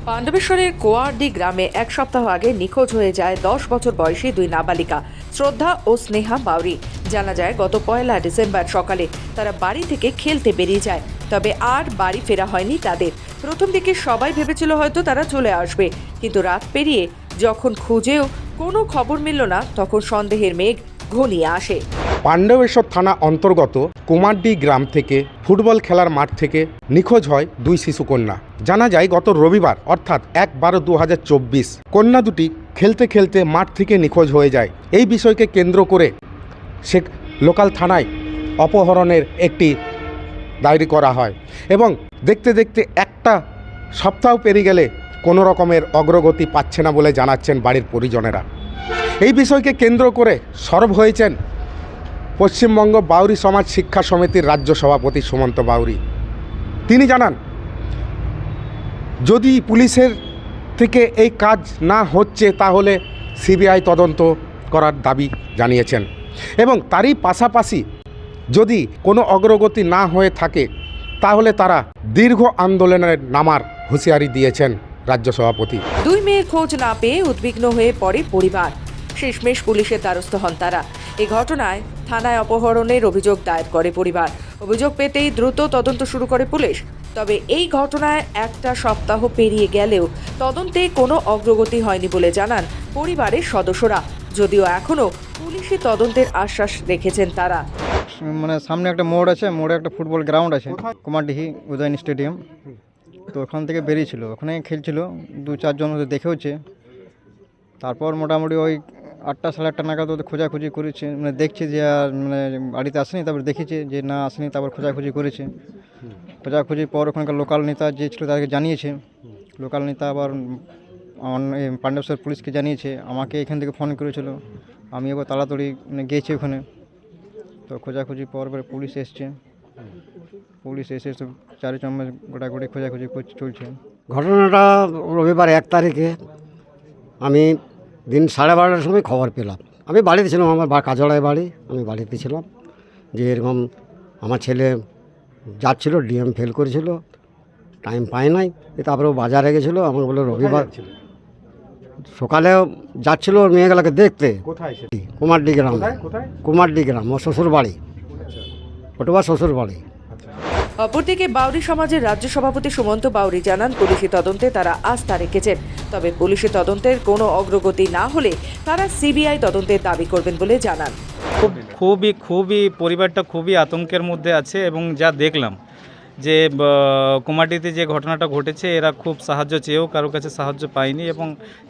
পাণ্ডবেশ্বরের কোয়ারডি গ্রামে এক সপ্তাহ আগে নিখোঁজ হয়ে যায় 10 বছর বয়সী দুই নাবালিকা শ্রদ্ধা ও স্নেহা বাউরি। জানা যায় গত 1 ডিসেম্বর সকালে তারা বাড়ি থেকে খেলতে বেরিয়ে যায়, তবে আর বাড়ি ফেরা হয়নি তাদের। প্রথম দিকে সবাই ভেবেছিল হয়তো তারা চলে আসবে, কিন্তু রাত পেরিয়ে যখন খুঁজেও কোনো খবর মিলল না, তখন সন্দেহের মেঘ ঘনিয়ে আসে। পাণ্ডবেশ্বর থানা অন্তর্গত কুমারডি গ্রাম থেকে ফুটবল খেলার মাঠ থেকে নিখোঁজ হয় দুই শিশুকন্যা। জানা যায় গত রবিবার অর্থাৎ 1/12/2024 কন্যা দুটি খেলতে খেলতে মাঠ থেকে নিখোঁজ হয়ে যায়। এই বিষয়কে কেন্দ্র করে লোকাল থানায় অপহরণের একটি ডায়েরি করা হয় এবং দেখতে দেখতে একটা সপ্তাহ পেরিয়ে গেলে কোনো রকমের অগ্রগতি পাচ্ছে না বলে জানাচ্ছেন বাড়ির পরিজনেরা। এই বিষয়কে কেন্দ্র করে সরব হয়েছেন পশ্চিমবঙ্গ বাউরি সমাজ শিক্ষা সমিতির রাজ্য সভাপতি সুমন্ত বাউরি। তিনি জানান, যদি পুলিশের থেকে এই কাজ না হচ্ছে তাহলে সিবিআই তদন্ত করার দাবি জানিয়েছেন এবং তারই পাশাপাশি যদি কোনো অগ্রগতি না হয়ে থাকে তাহলে তারা দীর্ঘ আন্দোলনের নামার হুঁশিয়ারি দিয়েছেন রাজ্য সভাপতি। দুই মেয়ের খোঁজ না পেয়ে উদ্বিগ্ন হয়ে পড়ে পরিবার। শেষমেশ পুলিশের দ্বারস্থ হন তারা। এই ঘটনায় থানায় অপহরণের অভিযোগ দায়ের করে পরিবার। অভিযোগ পেতেই দ্রুত তদন্ত শুরু করে পুলিশ। তবে এই ঘটনায় একটা সপ্তাহ পেরিয়ে গেলেও তদন্তে কোনো অগ্রগতি হয়নি বলে জানান পরিবারের সদস্যরা, যদিও এখনও পুলিশি তদন্তের আশ্বাস রেখেছেন তারা। মানে সামনে একটা মোড় আছে, মোড়ে একটা ফুটবল গ্রাউন্ড আছে, কুমারডিহি উদয়ন স্টেডিয়াম। তো ওখান থেকে বেরিয়েছিল, ওখানে খেলছিল, 2-4 জন দেখেওছে। তারপর মোটামুটি ওই 8টা সাড়ে 8টা নাগাদ ওদের খোঁজাখুঁজি করেছে, মানে দেখছে যে আর মানে বাড়িতে আসেনি। তারপর দেখেছে যে না আসেনি, তারপর খোঁজাখুঁজি করেছে। খোঁজাখুঁজির পর ওখানকার লোকাল নেতা যে ছিল তাদেরকে জানিয়েছে। লোকাল নেতা আবার পাণ্ডবেশ্বর পুলিশকে জানিয়েছে, আমাকে এখান থেকে ফোন করেছিল। আমি এবার তাড়াতাড়ি গিয়েছি ওখানে। তো খোঁজাখুঁজি পর পুলিশ এসছে, পুলিশ এসে সব চারিচম্মে গোটাগুটি খোঁজাখুঁজি চলছে। ঘটনাটা রবিবার 1 তারিখে আমি দিন 12:30টার সময় খবর পেলাম। আমি বাড়িতে ছিলাম, আমার কাজড়ায় বাড়ি, আমি বাড়িতে ছিলাম যে এরকম আমার ছেলে যাচ্ছিল, ডিএম ফেল করেছিল, টাইম পায় নাই। তারপরে ও বাজারে গেছিলো, আমার বলে রবিবার সকালে যাচ্ছিল ওর মেয়েগুলোকে দেখতে। কুমারডি গ্রাম, কুমারডি গ্রাম ওর শ্বশুর বাড়ি, ওটা শ্বশুর বাড়ি। অপরদিকে বাউরি সমাজের রাজ্য সভাপতি সুমন্ত বাউরি জানান, পুলিশি তদন্তে তারা আস্থা রেখেছেন, তবে পুলিশি তদন্তের কোনো অগ্রগতি না হলে তারা সিবিআই তদন্তের দাবি করবেন বলে জানান। খুবই পরিবারটা খুবই আতঙ্কের মধ্যে আছে এবং যা দেখলাম যে কুমারডিতে যে ঘটনাটা ঘটেছে, এরা খুব সাহায্য চেয়েও কারো কাছে সাহায্য পায়নি এবং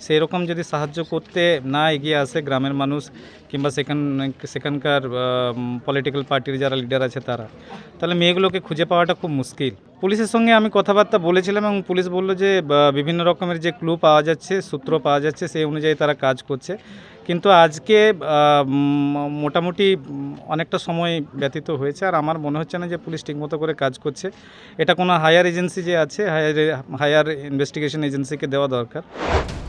সেই রকম যদি সাহায্য করতে না এগিয়ে আসে গ্রামের মানুষ কিংবা সেখানকার পলিটিক্যাল পার্টির যারা লিডার আছে তারা, তাহলে মেয়েগুলোকে খুঁজে পাওয়াটা খুব মুশকিল। পুলিশের সঙ্গে আমি কথাবার্তা বলেছিলাম এবং পুলিশ বলল যে বিভিন্ন রকমের যে ক্লু পাওয়া যাচ্ছে, সূত্র পাওয়া যাচ্ছে, সেই অনুযায়ী তারা কাজ করছে। কিন্তু আজকে মোটামুটি অনেকটা সময় ব্যতীত হয়েছে, আর আমার মনে হচ্ছে না যে পুলিশ ঠিকমতো করে কাজ করছে। এটা কোনো হায়ার এজেন্সি যে আছে, হায়ার ইনভেস্টিগেশন এজেন্সিকে দেওয়া দরকার।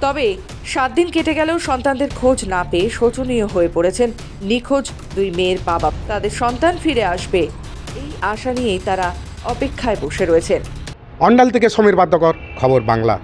তবে 7 দিন কেটে গেলেও সন্তানদের খোঁজ না পেয়ে শোচনীয় হয়ে পড়েছেন নিখোঁজ দুই মেয়ের বাবা। তাদের সন্তান ফিরে আসবে এই আশা নিয়েই তারা অপেক্ষায় বসে রয়েছেন। অন্ডাল থেকে সমীর বাদ্যকর, খবর বাংলা।